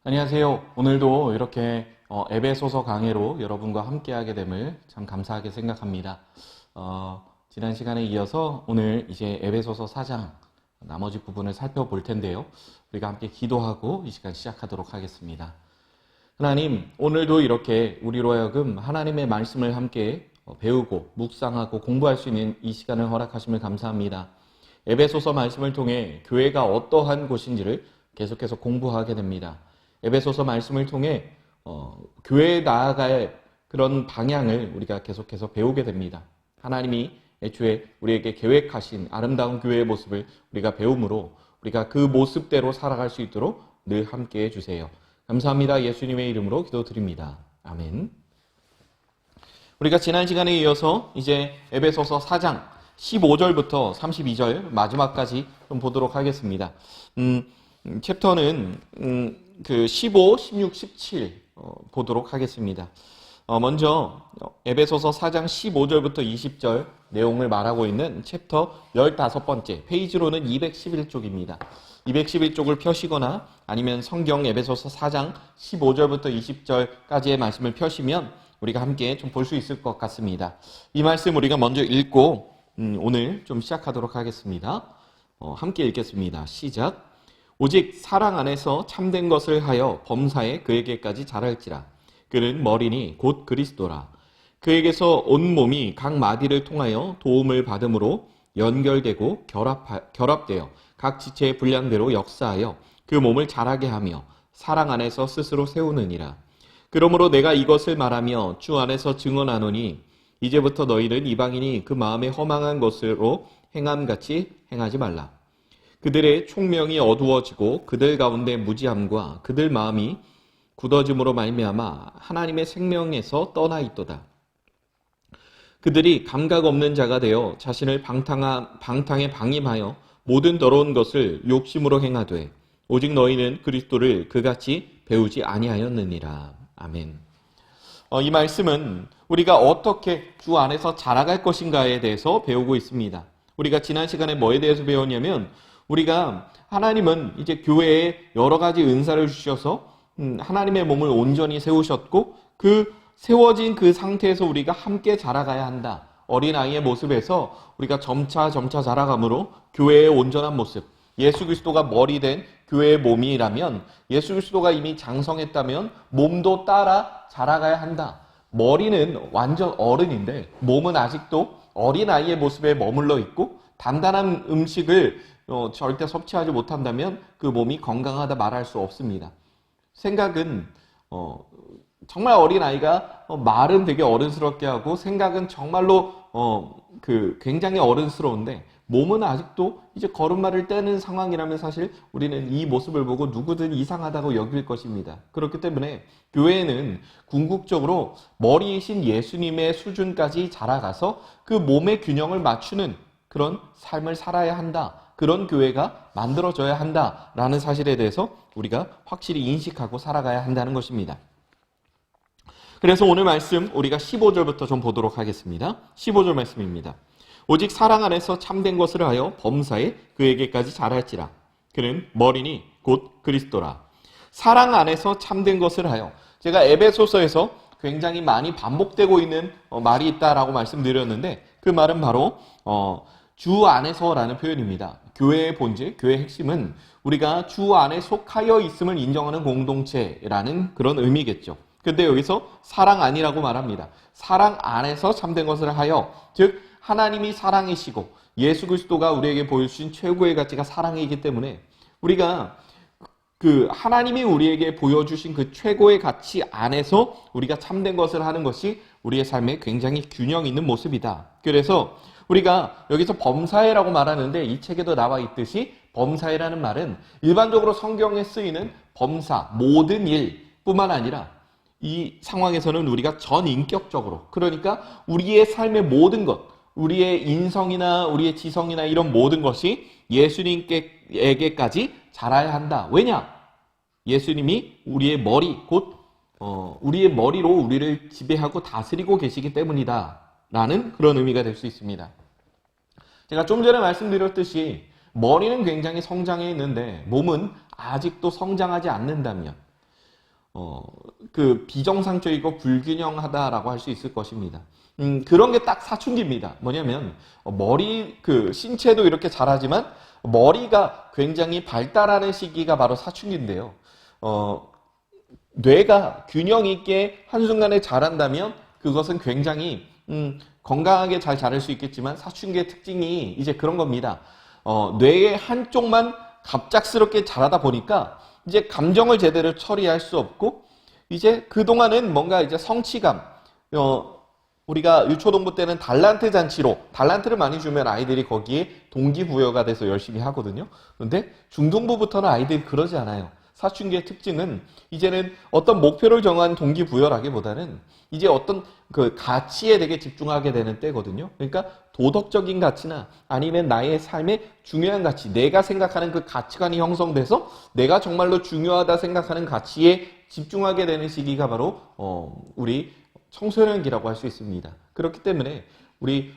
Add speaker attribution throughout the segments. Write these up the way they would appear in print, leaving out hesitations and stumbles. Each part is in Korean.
Speaker 1: 안녕하세요. 오늘도 이렇게 에베소서 강해로 여러분과 함께하게 됨을 참 감사하게 생각합니다. 지난 시간에 이어서 오늘 이제 에베소서 4장 나머지 부분을 살펴볼 텐데요. 우리가 함께 기도하고 이 시간 시작하도록 하겠습니다. 하나님, 오늘도 이렇게 우리로 하여금 하나님의 말씀을 함께 배우고 묵상하고 공부할 수 있는 이 시간을 허락하심을 감사합니다. 에베소서 말씀을 통해 교회가 어떠한 곳인지를 계속해서 공부하게 됩니다. 에베소서 말씀을 통해 교회에 나아갈 그런 방향을 우리가 계속해서 배우게 됩니다. 하나님이 애초에 우리에게 계획하신 아름다운 교회의 모습을 우리가 배움으로 우리가 그 모습대로 살아갈 수 있도록 늘 함께해 주세요. 감사합니다. 예수님의 이름으로 기도드립니다. 아멘. 우리가 지난 시간에 이어서 이제 에베소서 4장 15절부터 32절 마지막까지 좀 보도록 하겠습니다. 챕터는 그 15, 16, 17 보도록 하겠습니다. 먼저 에베소서 4장 15절부터 20절 내용을 말하고 있는 챕터 15번째, 페이지로는 211쪽입니다. 211쪽을 펴시거나 아니면 성경 에베소서 4장 15절부터 20절까지의 말씀을 펴시면 우리가 함께 좀 볼 수 있을 것 같습니다. 이 말씀 우리가 먼저 읽고 오늘 좀 시작하도록 하겠습니다. 함께 읽겠습니다. 시작. 오직 사랑 안에서 참된 것을 하여 범사에 그에게까지 자랄지라. 그는 머리니 곧 그리스도라. 그에게서 온 몸이 각 마디를 통하여 도움을 받음으로 연결되고 결합되어 각 지체의 분량대로 역사하여 그 몸을 자라게 하며 사랑 안에서 스스로 세우느니라. 그러므로 내가 이것을 말하며 주 안에서 증언하노니 이제부터 너희는 이방인이 그 마음에 허망한 것으로 행함같이 행하지 말라. 그들의 총명이 어두워지고 그들 가운데 무지함과 그들 마음이 굳어짐으로 말미암아 하나님의 생명에서 떠나 있도다. 그들이 감각 없는 자가 되어 자신을 방탕에 방임하여 모든 더러운 것을 욕심으로 행하되 오직 너희는 그리스도를 그같이 배우지 아니하였느니라. 아멘. 이 말씀은 우리가 어떻게 주 안에서 자라갈 것인가에 대해서 배우고 있습니다. 우리가 지난 시간에 뭐에 대해서 배웠냐면 우리가 하나님은 이제 교회에 여러 가지 은사를 주셔서 하나님의 몸을 온전히 세우셨고 그 세워진 그 상태에서 우리가 함께 자라가야 한다. 어린아이의 모습에서 우리가 점차 자라감으로 교회의 온전한 모습, 예수 그리스도가 머리 된 교회의 몸이라면 예수 그리스도가 이미 장성했다면 몸도 따라 자라가야 한다. 머리는 완전 어른인데 몸은 아직도 어린아이의 모습에 머물러 있고 단단한 음식을 절대 섭취하지 못한다면 그 몸이 건강하다 말할 수 없습니다. 생각은 정말 어린아이가 말은 되게 어른스럽게 하고 생각은 정말로 굉장히 어른스러운데 몸은 아직도 이제 걸음마를 떼는 상황이라면 사실 우리는 이 모습을 보고 누구든 이상하다고 여길 것입니다. 그렇기 때문에 교회는 궁극적으로 머리이신 예수님의 수준까지 자라가서 그 몸의 균형을 맞추는 그런 삶을 살아야 한다. 그런 교회가 만들어져야 한다라는 사실에 대해서 우리가 확실히 인식하고 살아가야 한다는 것입니다. 그래서 오늘 말씀 우리가 15절부터 좀 보도록 하겠습니다. 15절 말씀입니다. 오직 사랑 안에서 참된 것을 하여 범사에 그에게까지 자랄지라. 그는 머리니 곧 그리스도라. 사랑 안에서 참된 것을 하여. 제가 에베소서에서 굉장히 많이 반복되고 있는 말이 있다라고 말씀드렸는데 그 말은 바로 주 안에서라는 표현입니다. 교회의 본질, 교회의 핵심은 우리가 주 안에 속하여 있음을 인정하는 공동체라는 그런 의미겠죠. 근데 여기서 사랑 안이라고 말합니다. 사랑 안에서 참된 것을 하여, 즉 하나님이 사랑이시고 예수 그리스도가 우리에게 보여주신 최고의 가치가 사랑이기 때문에 우리가 그 하나님이 우리에게 보여주신 그 최고의 가치 안에서 우리가 참된 것을 하는 것이 우리의 삶에 굉장히 균형 있는 모습이다. 그래서 우리가 여기서 범사회라고 말하는데 이 책에도 나와 있듯이 범사회라는 말은 일반적으로 성경에 쓰이는 범사, 모든 일뿐만 아니라 이 상황에서는 우리가 전인격적으로, 그러니까 우리의 삶의 모든 것, 우리의 인성이나 우리의 지성이나 이런 모든 것이 예수님에게까지 자라야 한다. 왜냐? 예수님이 우리의 머리, 곧 우리의 머리로 우리를 지배하고 다스리고 계시기 때문이다. 라는 그런 의미가 될 수 있습니다. 제가 좀 전에 말씀드렸듯이 머리는 굉장히 성장해 있는데 몸은 아직도 성장하지 않는다면 그 비정상적이고 불균형하다라고 할 수 있을 것입니다. 그런 게 딱 사춘기입니다. 뭐냐면 머리 그 신체도 이렇게 자라지만 머리가 굉장히 발달하는 시기가 바로 사춘기인데요. 뇌가 균형 있게 한순간에 자란다면 그것은 굉장히 건강하게 잘 자랄 수 있겠지만 사춘기의 특징이 이제 그런 겁니다. 뇌의 한쪽만 갑작스럽게 자라다 보니까 이제 감정을 제대로 처리할 수 없고 이제 그동안은 뭔가 이제 성취감, 우리가 유초동부 때는 달란트 잔치로 달란트를 많이 주면 아이들이 거기에 동기부여가 돼서 열심히 하거든요. 그런데 중동부부터는 아이들이 그러지 않아요. 사춘기의 특징은 이제는 어떤 목표를 정한 동기부여라기보다는 이제 어떤 그 가치에 되게 집중하게 되는 때거든요. 그러니까 도덕적인 가치나 아니면 나의 삶의 중요한 가치, 내가 생각하는 그 가치관이 형성돼서 내가 정말로 중요하다 생각하는 가치에 집중하게 되는 시기가 바로 우리 청소년기라고 할 수 있습니다. 그렇기 때문에 우리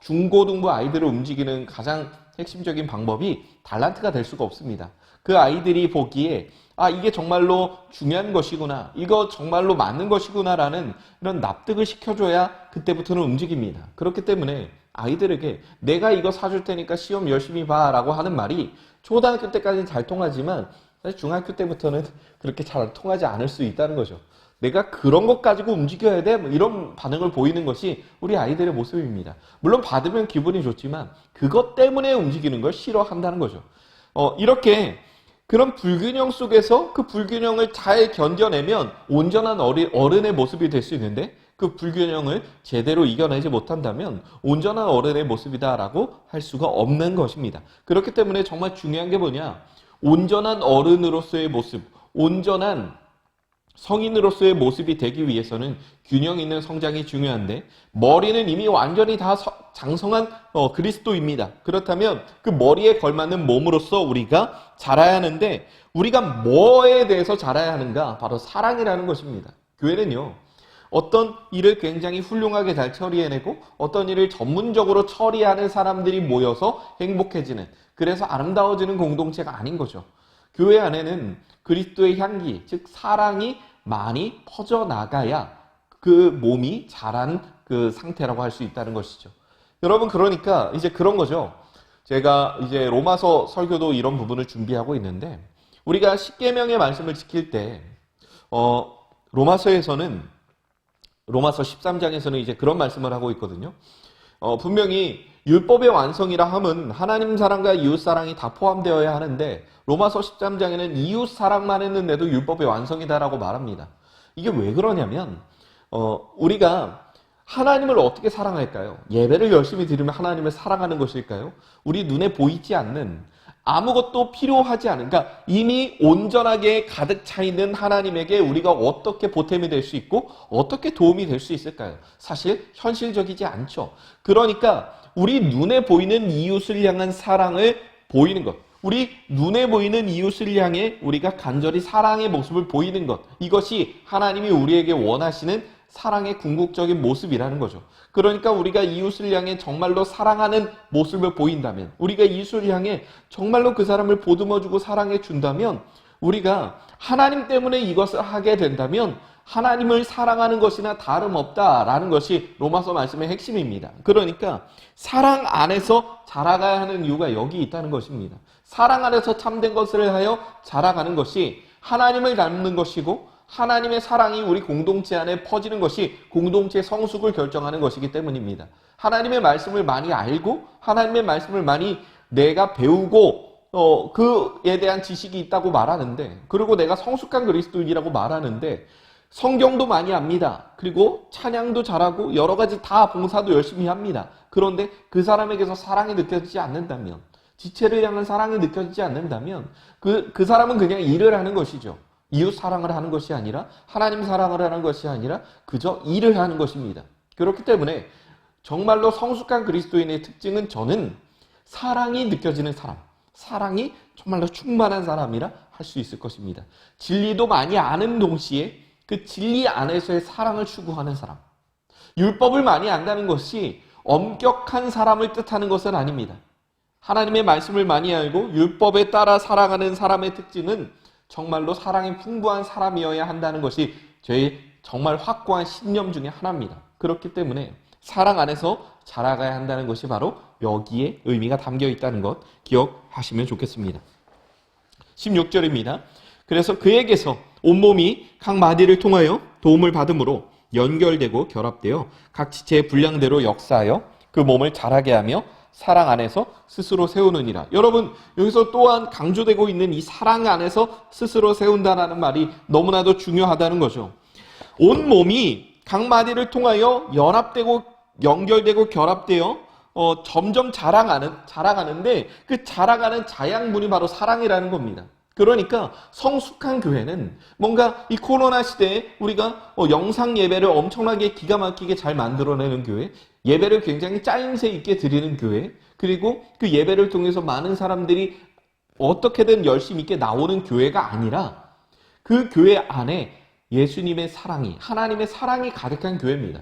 Speaker 1: 중고등부 아이들을 움직이는 가장 핵심적인 방법이 달란트가 될 수가 없습니다. 그 아이들이 보기에 이게 정말로 중요한 것이구나, 이거 정말로 맞는 것이구나라는 이런 납득을 시켜줘야 그때부터는 움직입니다. 그렇기 때문에 아이들에게 내가 이거 사줄 테니까 시험 열심히 봐 라고 하는 말이 초등학교 때까지는 잘 통하지만 사실 중학교 때부터는 그렇게 잘 통하지 않을 수 있다는 거죠. 내가 그런 것 가지고 움직여야 돼? 이런 반응을 보이는 것이 우리 아이들의 모습입니다. 물론 받으면 기분이 좋지만 그것 때문에 움직이는 걸 싫어한다는 거죠. 이렇게 그런 불균형 속에서 그 불균형을 잘 견뎌내면 온전한 어른의 모습이 될 수 있는데 그 불균형을 제대로 이겨내지 못한다면 온전한 어른의 모습이다라고 할 수가 없는 것입니다. 그렇기 때문에 정말 중요한 게 뭐냐? 온전한 어른으로서의 모습, 온전한 성인으로서의 모습이 되기 위해서는 균형 있는 성장이 중요한데 머리는 이미 완전히 다 장성한 그리스도입니다. 그렇다면 그 머리에 걸맞는 몸으로서 우리가 자라야 하는데 우리가 뭐에 대해서 자라야 하는가? 바로 사랑이라는 것입니다. 교회는요, 어떤 일을 굉장히 훌륭하게 잘 처리해내고 어떤 일을 전문적으로 처리하는 사람들이 모여서 행복해지는, 그래서 아름다워지는 공동체가 아닌 거죠. 교회 안에는 그리스도의 향기, 즉 사랑이 많이 퍼져나가야 그 몸이 자란 그 상태라고 할 수 있다는 것이죠. 여러분, 그러니까 이제 그런 거죠. 제가 이제 로마서 설교도 이런 부분을 준비하고 있는데 우리가 십계명의 말씀을 지킬 때 로마서에서는 로마서 13장에서는 이제 그런 말씀을 하고 있거든요. 분명히 율법의 완성이라 함은 하나님 사랑과 이웃 사랑이 다 포함되어야 하는데 로마서 13장에는 이웃 사랑만 했는데도 율법의 완성이다라고 말합니다. 이게 왜 그러냐면 우리가 하나님을 어떻게 사랑할까요? 예배를 열심히 드리면 하나님을 사랑하는 것일까요? 우리 눈에 보이지 않는, 아무것도 필요하지 않은, 그러니까 이미 온전하게 가득 차 있는 하나님에게 우리가 어떻게 보탬이 될 수 있고 어떻게 도움이 될 수 있을까요? 사실 현실적이지 않죠. 그러니까 우리 눈에 보이는 이웃을 향한 사랑을 보이는 것, 우리 눈에 보이는 이웃을 향해 우리가 간절히 사랑의 모습을 보이는 것, 이것이 하나님이 우리에게 원하시는 사랑의 궁극적인 모습이라는 거죠. 그러니까 우리가 이웃을 향해 정말로 사랑하는 모습을 보인다면, 우리가 이웃을 향해 정말로 그 사람을 보듬어주고 사랑해 준다면, 우리가 하나님 때문에 이것을 하게 된다면 하나님을 사랑하는 것이나 다름없다라는 것이 로마서 말씀의 핵심입니다. 그러니까 사랑 안에서 자라가야 하는 이유가 여기 있다는 것입니다. 사랑 안에서 참된 것을 하여 자라가는 것이 하나님을 닮는 것이고 하나님의 사랑이 우리 공동체 안에 퍼지는 것이 공동체의 성숙을 결정하는 것이기 때문입니다. 하나님의 말씀을 많이 알고 하나님의 말씀을 많이 내가 배우고 그에 대한 지식이 있다고 말하는데, 그리고 내가 성숙한 그리스도인이라고 말하는데 성경도 많이 압니다. 그리고 찬양도 잘하고 여러 가지 다 봉사도 열심히 합니다. 그런데 그 사람에게서 사랑이 느껴지지 않는다면, 지체를 향한 사랑이 느껴지지 않는다면 그 사람은 그냥 일을 하는 것이죠. 이웃 사랑을 하는 것이 아니라 하나님 사랑을 하는 것이 아니라 그저 일을 하는 것입니다. 그렇기 때문에 정말로 성숙한 그리스도인의 특징은 저는 사랑이 느껴지는 사람, 사랑이 정말로 충만한 사람이라 할 수 있을 것입니다. 진리도 많이 아는 동시에 그 진리 안에서의 사랑을 추구하는 사람. 율법을 많이 안다는 것이 엄격한 사람을 뜻하는 것은 아닙니다. 하나님의 말씀을 많이 알고 율법에 따라 살아가는 사람의 특징은 정말로 사랑이 풍부한 사람이어야 한다는 것이 저의 정말 확고한 신념 중에 하나입니다. 그렇기 때문에 사랑 안에서 자라가야 한다는 것이 바로 여기에 의미가 담겨 있다는 것 기억하시면 좋겠습니다. 16절입니다. 그래서 그에게서 온몸이 각 마디를 통하여 도움을 받음으로 연결되고 결합되어 각 지체의 분량대로 역사하여 그 몸을 자라게 하며 사랑 안에서 스스로 세우느니라. 여러분, 여기서 또한 강조되고 있는 이 사랑 안에서 스스로 세운다라는 말이 너무나도 중요하다는 거죠. 온 몸이 각 마디를 통하여 연합되고 연결되고 결합되어 점점 자라가는데 그 자라가는 자양분이 바로 사랑이라는 겁니다. 그러니까 성숙한 교회는 뭔가 이 코로나 시대에 우리가 영상 예배를 엄청나게 기가 막히게 잘 만들어내는 교회, 예배를 굉장히 짜임새 있게 드리는 교회, 그리고 그 예배를 통해서 많은 사람들이 어떻게든 열심히 있게 나오는 교회가 아니라 그 교회 안에 예수님의 사랑이, 하나님의 사랑이 가득한 교회입니다.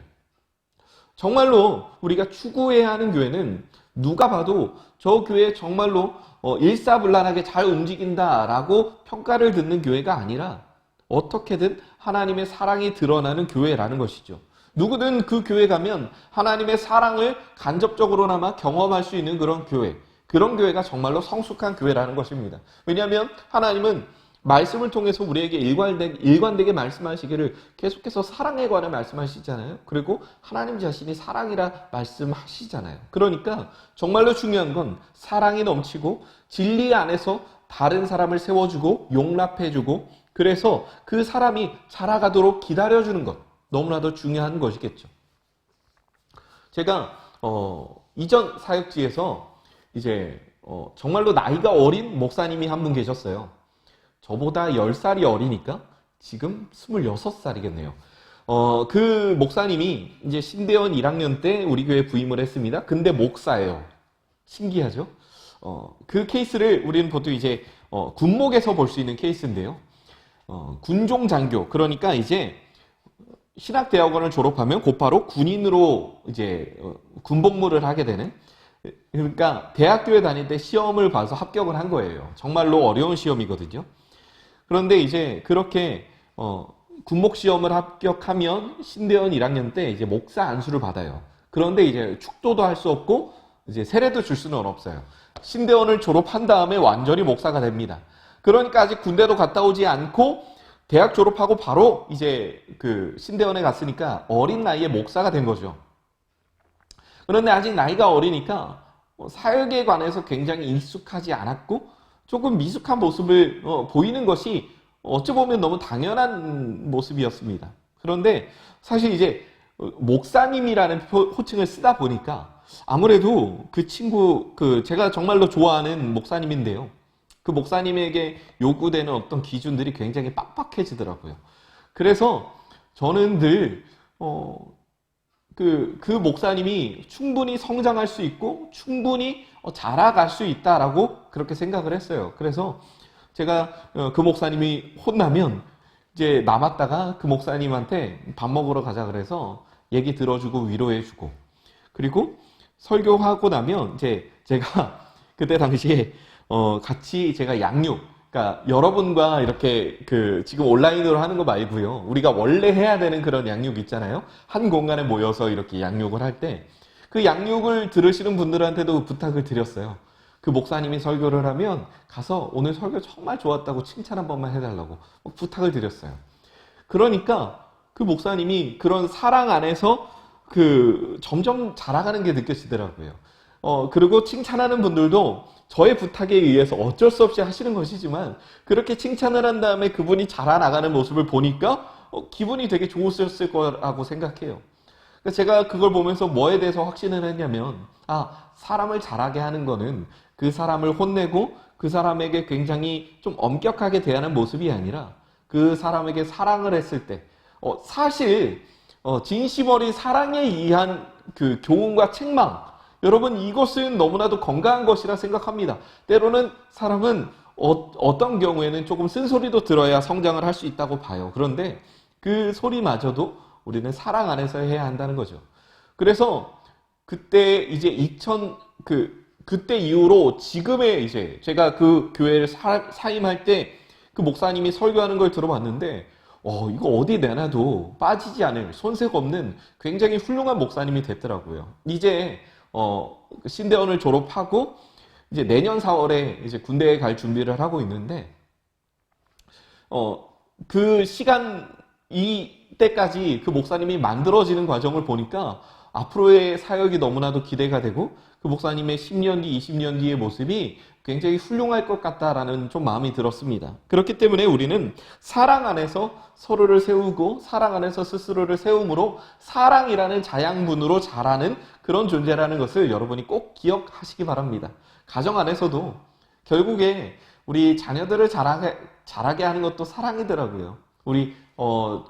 Speaker 1: 정말로 우리가 추구해야 하는 교회는 누가 봐도 저 교회 정말로 일사불란하게 잘 움직인다라고 평가를 듣는 교회가 아니라 어떻게든 하나님의 사랑이 드러나는 교회라는 것이죠. 누구든 그 교회 가면 하나님의 사랑을 간접적으로나마 경험할 수 있는 그런 교회, 그런 교회가 정말로 성숙한 교회라는 것입니다. 왜냐하면 하나님은 말씀을 통해서 우리에게 일관되게 말씀하시기를 계속해서 사랑에 관해 말씀하시잖아요. 그리고 하나님 자신이 사랑이라 말씀하시잖아요. 그러니까 정말로 중요한 건 사랑이 넘치고 진리 안에서 다른 사람을 세워주고 용납해주고 그래서 그 사람이 자라가도록 기다려주는 것, 너무나도 중요한 것이겠죠. 제가 이전 사역지에서 이제 정말로 나이가 어린 목사님이 한 분 계셨어요. 저보다 10살이 어리니까 지금 26살이겠네요. 그 목사님이 이제 신대원 1학년 때 우리 교회 부임을 했습니다. 근데 목사예요. 신기하죠? 그 케이스를 우리는 보통 이제 군목에서 볼 수 있는 케이스인데요. 군종장교, 그러니까 이제 신학대학원을 졸업하면 곧바로 군인으로 이제 군복무를 하게 되는, 그러니까 대학교에 다닐 때 시험을 봐서 합격을 한 거예요. 정말로 어려운 시험이거든요. 그런데 이제 그렇게 군목 시험을 합격하면 신대원 1학년 때 이제 목사 안수를 받아요. 그런데 이제 축도도 할 수 없고 이제 세례도 줄 수는 없어요. 신대원을 졸업한 다음에 완전히 목사가 됩니다. 그러니까 아직 군대도 갔다 오지 않고 대학 졸업하고 바로 이제 그 신대원에 갔으니까 어린 나이에 목사가 된 거죠. 그런데 아직 나이가 어리니까 사역에 관해서 굉장히 익숙하지 않았고 조금 미숙한 모습을 보이는 것이 어찌 보면 너무 당연한 모습이었습니다. 그런데 사실 이제 목사님이라는 호칭을 쓰다 보니까 아무래도 그 친구, 제가 정말로 좋아하는 목사님인데요. 그 목사님에게 요구되는 어떤 기준들이 굉장히 빡빡해지더라고요. 그래서 저는 늘 그 목사님이 충분히 성장할 수 있고 충분히 자라갈 수 있다라고 그렇게 생각을 했어요. 그래서 제가 그 목사님이 혼나면 이제 남았다가 그 목사님한테 밥 먹으러 가자 그래서 얘기 들어주고 위로해주고, 그리고 설교하고 나면 이제 제가 그때 당시에 같이 제가 양육, 그러니까 여러분과 이렇게 지금 온라인으로 하는 거 말고요, 우리가 원래 해야 되는 그런 양육 있잖아요. 한 공간에 모여서 이렇게 양육을 할 때 그 양육을 들으시는 분들한테도 부탁을 드렸어요. 그 목사님이 설교를 하면 가서 오늘 설교 정말 좋았다고 칭찬 한 번만 해달라고 부탁을 드렸어요. 그러니까 그 목사님이 그런 사랑 안에서 점점 자라가는 게 느껴지더라고요. 그리고 칭찬하는 분들도 저의 부탁에 의해서 어쩔 수 없이 하시는 것이지만 그렇게 칭찬을 한 다음에 그분이 자라나가는 모습을 보니까 기분이 되게 좋으셨을 거라고 생각해요. 제가 그걸 보면서 뭐에 대해서 확신을 했냐면, 사람을 자라게 하는 거는 그 사람을 혼내고 그 사람에게 굉장히 좀 엄격하게 대하는 모습이 아니라 그 사람에게 사랑을 했을 때, 사실 진심 어린 사랑에 의한 그 교훈과 책망, 여러분 이것은 너무나도 건강한 것이라 생각합니다. 때로는 사람은 어떤 경우에는 조금 쓴소리도 들어야 성장을 할 수 있다고 봐요. 그런데 그 소리마저도 우리는 사랑 안에서 해야 한다는 거죠. 그래서 그때 이제 그때 이후로 지금의 이제 제가 그 교회를 사임할 때 그 목사님이 설교하는 걸 들어봤는데 이거 어디 내놔도 빠지지 않을 손색 없는 굉장히 훌륭한 목사님이 됐더라고요. 이제 신대원을 졸업하고 이제 내년 4월에 이제 군대에 갈 준비를 하고 있는데 그 시간 이때까지 그 목사님이 만들어지는 과정을 보니까 앞으로의 사역이 너무나도 기대가 되고 그 목사님의 10년 뒤, 20년 뒤의 모습이 굉장히 훌륭할 것 같다라는 좀 마음이 들었습니다. 그렇기 때문에 우리는 사랑 안에서 서로를 세우고 사랑 안에서 스스로를 세움으로 사랑이라는 자양분으로 자라는 그런 존재라는 것을 여러분이 꼭 기억하시기 바랍니다. 가정 안에서도 결국에 우리 자녀들을 자라게 하는 것도 사랑이더라고요.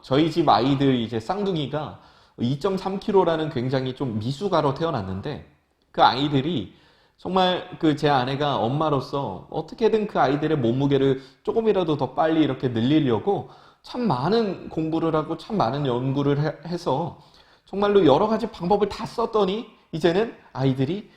Speaker 1: 저희 집 아이들 이제 쌍둥이가 2.3kg라는 굉장히 좀 미숙아로 태어났는데 그 아이들이 정말 제 아내가 엄마로서 어떻게든 그 아이들의 몸무게를 조금이라도 더 빨리 이렇게 늘리려고 참 많은 공부를 하고 참 많은 연구를 해서 정말로 여러 가지 방법을 다 썼더니 이제는 아이들이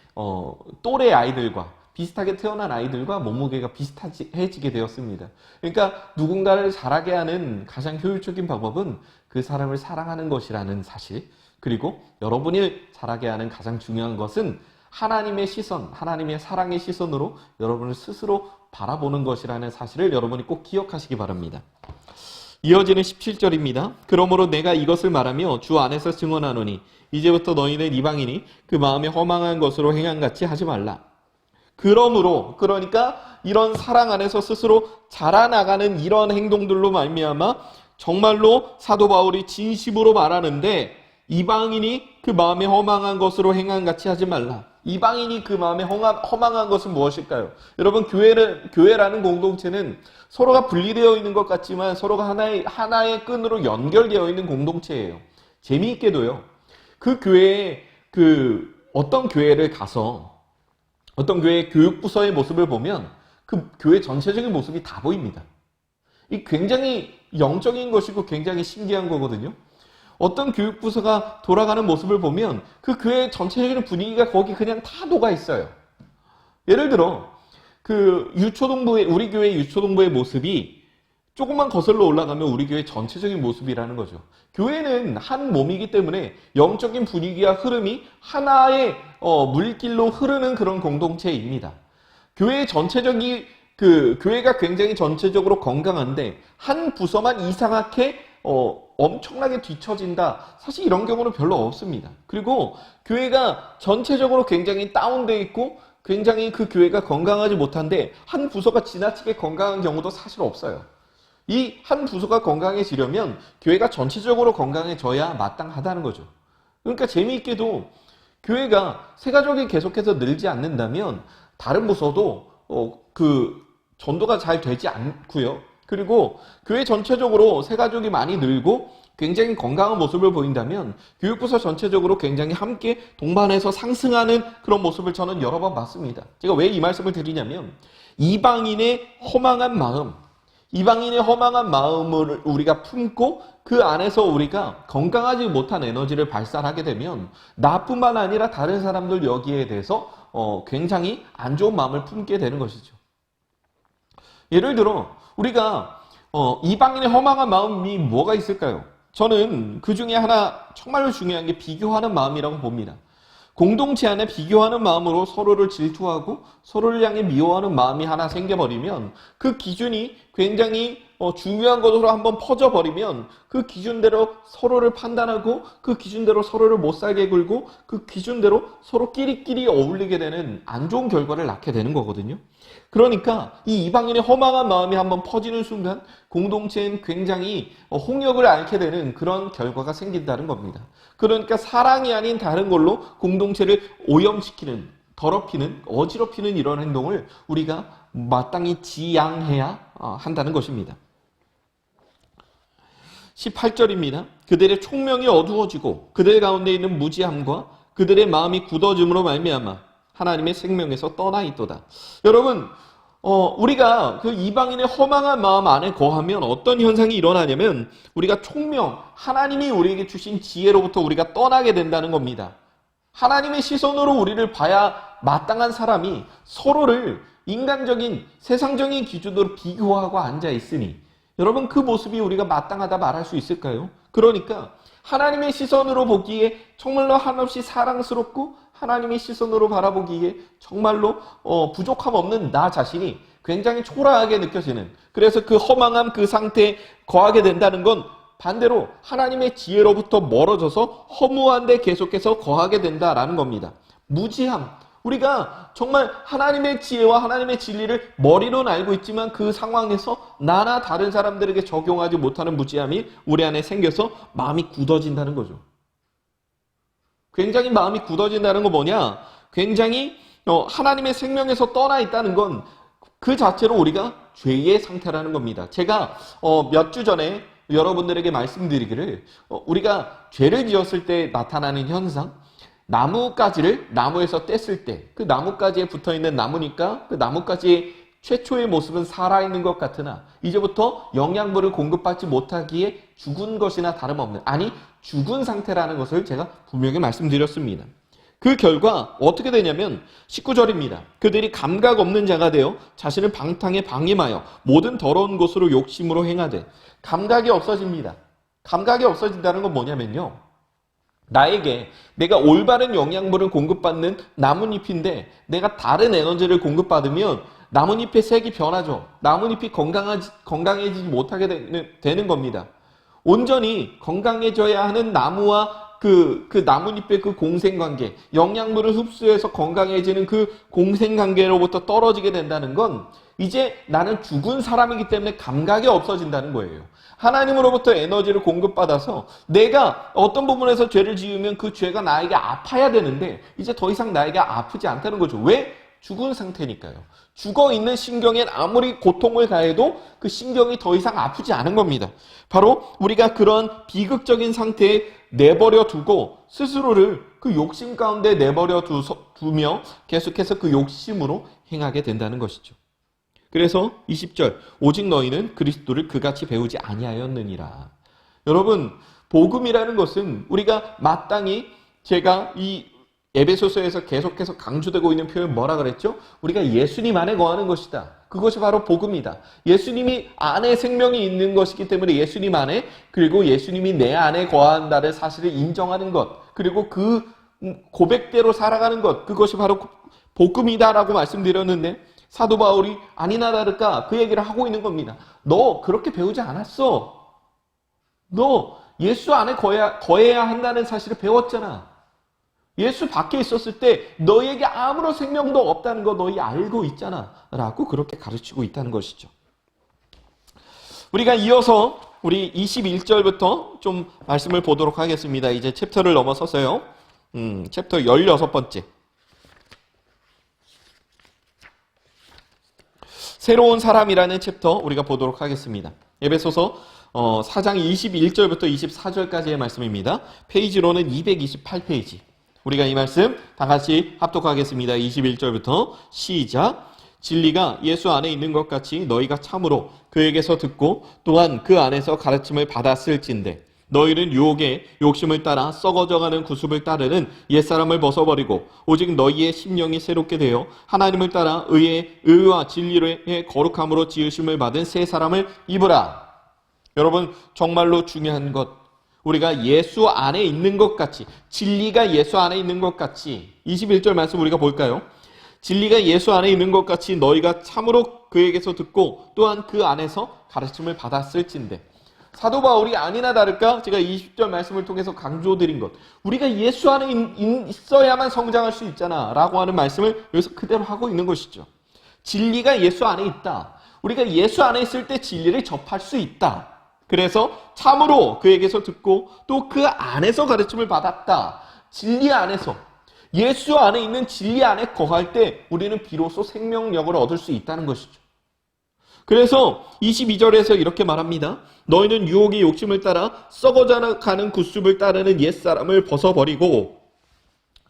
Speaker 1: 또래 아이들과 비슷하게 태어난 아이들과 몸무게가 비슷해지게 되었습니다. 그러니까 누군가를 자라게 하는 가장 효율적인 방법은 그 사람을 사랑하는 것이라는 사실, 그리고 여러분을 자라게 하는 가장 중요한 것은 하나님의 시선, 하나님의 사랑의 시선으로 여러분을 스스로 바라보는 것이라는 사실을 여러분이 꼭 기억하시기 바랍니다. 이어지는 17절입니다. 그러므로 내가 이것을 말하며 주 안에서 증언하노니 이제부터 너희는 이방인이 그 마음에 허망한 것으로 행함같이 하지 말라. 그러니까 이런 사랑 안에서 스스로 자라나가는 이런 행동들로 말미암아 정말로 사도 바울이 진심으로 말하는데 이방인이 그 마음에 허망한 것으로 행함같이 하지 말라. 이방인이 그 마음에 허망한 것은 무엇일까요? 여러분, 교회라는 공동체는 서로가 분리되어 있는 것 같지만 서로가 하나의 끈으로 연결되어 있는 공동체예요. 재미있게도요, 그 교회에 어떤 교회를 가서 어떤 교회의 교육부서의 모습을 보면 그 교회 전체적인 모습이 다 보입니다. 이 굉장히 영적인 것이고 굉장히 신기한 거거든요. 어떤 교육부서가 돌아가는 모습을 보면 그 교회 전체적인 분위기가 거기 그냥 다 녹아 있어요. 예를 들어 우리 교회 유초동부의 모습이 조금만 거슬러 올라가면 우리 교회 전체적인 모습이라는 거죠. 교회는 한 몸이기 때문에 영적인 분위기와 흐름이 하나의 물길로 흐르는 그런 공동체입니다. 교회가 굉장히 전체적으로 건강한데 한 부서만 이상하게 엄청나게 뒤처진다. 사실 이런 경우는 별로 없습니다. 그리고 교회가 전체적으로 굉장히 다운되어 있고 굉장히 그 교회가 건강하지 못한데 한 부서가 지나치게 건강한 경우도 사실 없어요. 이 한 부서가 건강해지려면 교회가 전체적으로 건강해져야 마땅하다는 거죠. 그러니까 재미있게도 교회가 세가족이 계속해서 늘지 않는다면 다른 부서도 전도가 잘 되지 않고요. 그리고 교회 전체적으로 세가족이 많이 늘고 굉장히 건강한 모습을 보인다면 교육부서 전체적으로 굉장히 함께 동반해서 상승하는 그런 모습을 저는 여러 번 봤습니다. 제가 왜 이 말씀을 드리냐면 이방인의 허망한 마음을 우리가 품고 그 안에서 우리가 건강하지 못한 에너지를 발산하게 되면 나뿐만 아니라 다른 사람들 여기에 대해서 굉장히 안 좋은 마음을 품게 되는 것이죠. 예를 들어 우리가 이방인의 허망한 마음이 뭐가 있을까요? 저는 그 중에 하나 정말로 중요한 게 비교하는 마음이라고 봅니다. 공동체 안에 비교하는 마음으로 서로를 질투하고 서로를 향해 미워하는 마음이 하나 생겨버리면 그 기준이 굉장히 중요한 것으로 한번 퍼져버리면 그 기준대로 서로를 판단하고 그 기준대로 서로를 못살게 굴고 그 기준대로 서로 끼리끼리 어울리게 되는 안 좋은 결과를 낳게 되는 거거든요. 그러니까 이 이방인의 허망한 마음이 한번 퍼지는 순간 공동체엔 굉장히 홍역을 앓게 되는 그런 결과가 생긴다는 겁니다. 그러니까 사랑이 아닌 다른 걸로 공동체를 오염시키는, 더럽히는, 어지럽히는 이런 행동을 우리가 마땅히 지양해야 한다는 것입니다. 18절입니다. 그들의 총명이 어두워지고 그들 가운데 있는 무지함과 그들의 마음이 굳어짐으로 말미암아 하나님의 생명에서 떠나 있도다. 여러분, 우리가 그 이방인의 허망한 마음 안에 거하면 어떤 현상이 일어나냐면 우리가 총명, 하나님이 우리에게 주신 지혜로부터 우리가 떠나게 된다는 겁니다. 하나님의 시선으로 우리를 봐야 마땅한 사람이 서로를 인간적인 세상적인 기준으로 비교하고 앉아 있으니 여러분 그 모습이 우리가 마땅하다 말할 수 있을까요? 그러니까 하나님의 시선으로 보기에 정말로 한없이 사랑스럽고 하나님의 시선으로 바라보기에 정말로 부족함 없는 나 자신이 굉장히 초라하게 느껴지는, 그래서 그 허망함 그 상태에 거하게 된다는 건 반대로 하나님의 지혜로부터 멀어져서 허무한 데 계속해서 거하게 된다라는 겁니다. 무지함, 우리가 정말 하나님의 지혜와 하나님의 진리를 머리로는 알고 있지만 그 상황에서 나나 다른 사람들에게 적용하지 못하는 무지함이 우리 안에 생겨서 마음이 굳어진다는 거죠. 굉장히 마음이 굳어진다는 거 뭐냐? 굉장히 하나님의 생명에서 떠나 있다는 건 그 자체로 우리가 죄의 상태라는 겁니다. 제가 몇 주 전에 여러분들에게 말씀드리기를 우리가 죄를 지었을 때 나타나는 현상, 나뭇가지를 나무에서 뗐을 때 그 나뭇가지에 붙어있는 나무니까 그 나뭇가지의 최초의 모습은 살아있는 것 같으나 이제부터 영양분을 공급받지 못하기에 죽은 것이나 다름없는, 아니 죽은 상태라는 것을 제가 분명히 말씀드렸습니다. 그 결과 어떻게 되냐면 19절입니다. 그들이 감각 없는 자가 되어 자신을 방탕에 방임하여 모든 더러운 것으로 욕심으로 행하되. 감각이 없어집니다. 감각이 없어진다는 건 뭐냐면요, 나에게 내가 올바른 영양분을 공급받는 나뭇잎인데 내가 다른 에너지를 공급받으면 나뭇잎의 색이 변하죠. 나뭇잎이 건강해지지 못하게 되는 겁니다. 온전히 건강해져야 하는 나무와 그 나뭇잎의 그 공생관계, 영양분을 흡수해서 건강해지는 그 공생관계로부터 떨어지게 된다는 건 이제 나는 죽은 사람이기 때문에 감각이 없어진다는 거예요. 하나님으로부터 에너지를 공급받아서 내가 어떤 부분에서 죄를 지으면 그 죄가 나에게 아파야 되는데 이제 더 이상 나에게 아프지 않다는 거죠. 왜? 죽은 상태니까요. 죽어있는 신경엔 아무리 고통을 가해도 그 신경이 더 이상 아프지 않은 겁니다. 바로 우리가 그런 비극적인 상태에 내버려 두고 스스로를 그 욕심 가운데 내버려 두며 계속해서 그 욕심으로 행하게 된다는 것이죠. 그래서 20절, 오직 너희는 그리스도를 그같이 배우지 아니하였느니라. 여러분, 복음이라는 것은 우리가 마땅히, 제가 이 에베소서에서 계속해서 강조되고 있는 표현 뭐라 그랬죠? 우리가 예수님 안에 거하는 것이다. 그것이 바로 복음이다. 예수님이 안에 생명이 있는 것이기 때문에 예수님 안에, 그리고 예수님이 내 안에 거한다는 사실을 인정하는 것, 그리고 그 고백대로 살아가는 것, 그것이 바로 복음이다라고 말씀드렸는데 사도 바울이 아니나 다를까 그 얘기를 하고 있는 겁니다. 너 그렇게 배우지 않았어. 너 예수 안에 거해야 한다는 사실을 배웠잖아. 예수 밖에 있었을 때 너희에게 아무런 생명도 없다는 거 너희 알고 있잖아 라고 그렇게 가르치고 있다는 것이죠. 우리가 이어서 우리 21절부터 좀 말씀을 보도록 하겠습니다. 이제 챕터를 넘어서서요. 챕터 16번째. 새로운 사람이라는 챕터 우리가 보도록 하겠습니다. 에베소서 4장 21절부터 24절까지의 말씀입니다. 페이지로는 228페이지. 우리가 이 말씀 다 같이 합독하겠습니다. 21절부터 시작. 진리가 예수 안에 있는 것 같이 너희가 참으로 그에게서 듣고 또한 그 안에서 가르침을 받았을진데 너희는 유혹의 욕심을 따라 썩어져가는 구습을 따르는 옛사람을 벗어버리고 오직 너희의 심령이 새롭게 되어 하나님을 따라 의와 진리의 거룩함으로 지으심을 받은 새 사람을 입으라. 여러분, 정말로 중요한 것, 우리가 예수 안에 있는 것 같이, 진리가 예수 안에 있는 것 같이, 21절 말씀 우리가 볼까요? 진리가 예수 안에 있는 것 같이 너희가 참으로 그에게서 듣고 또한 그 안에서 가르침을 받았을진데. 사도 바울이 아니나 다를까 제가 20절 말씀을 통해서 강조드린 것, 우리가 예수 안에 있어야만 성장할 수 있잖아 라고 하는 말씀을 여기서 그대로 하고 있는 것이죠. 진리가 예수 안에 있다. 우리가 예수 안에 있을 때 진리를 접할 수 있다. 그래서 참으로 그에게서 듣고 또 그 안에서 가르침을 받았다. 진리 안에서, 예수 안에 있는 진리 안에 거할 때 우리는 비로소 생명력을 얻을 수 있다는 것이죠. 그래서 22절에서 이렇게 말합니다. 너희는 유혹의 욕심을 따라 썩어가는 구습을 따르는 옛사람을 벗어버리고.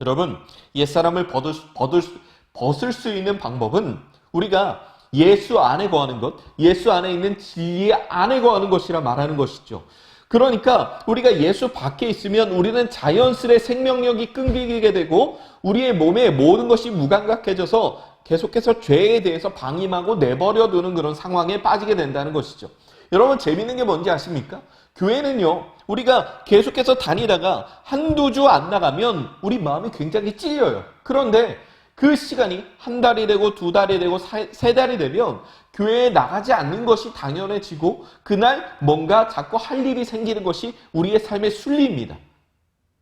Speaker 1: 여러분, 옛사람을 벗을 수 있는 방법은 우리가 예수 안에 거하는 것, 예수 안에 있는 진리 안에 거하는 것이라 말하는 것이죠. 그러니까 우리가 예수 밖에 있으면 우리는 자연스레 생명력이 끊기게 되고 우리의 몸에 모든 것이 무감각해져서 계속해서 죄에 대해서 방임하고 내버려두는 그런 상황에 빠지게 된다는 것이죠. 여러분, 재밌는 게 뭔지 아십니까? 교회는요, 우리가 계속해서 다니다가 한두 주 안 나가면 우리 마음이 굉장히 찔려요. 그런데 그 시간이 한 달이 되고 두 달이 되고 세 달이 되면 교회에 나가지 않는 것이 당연해지고 그날 뭔가 자꾸 할 일이 생기는 것이 우리의 삶의 순리입니다.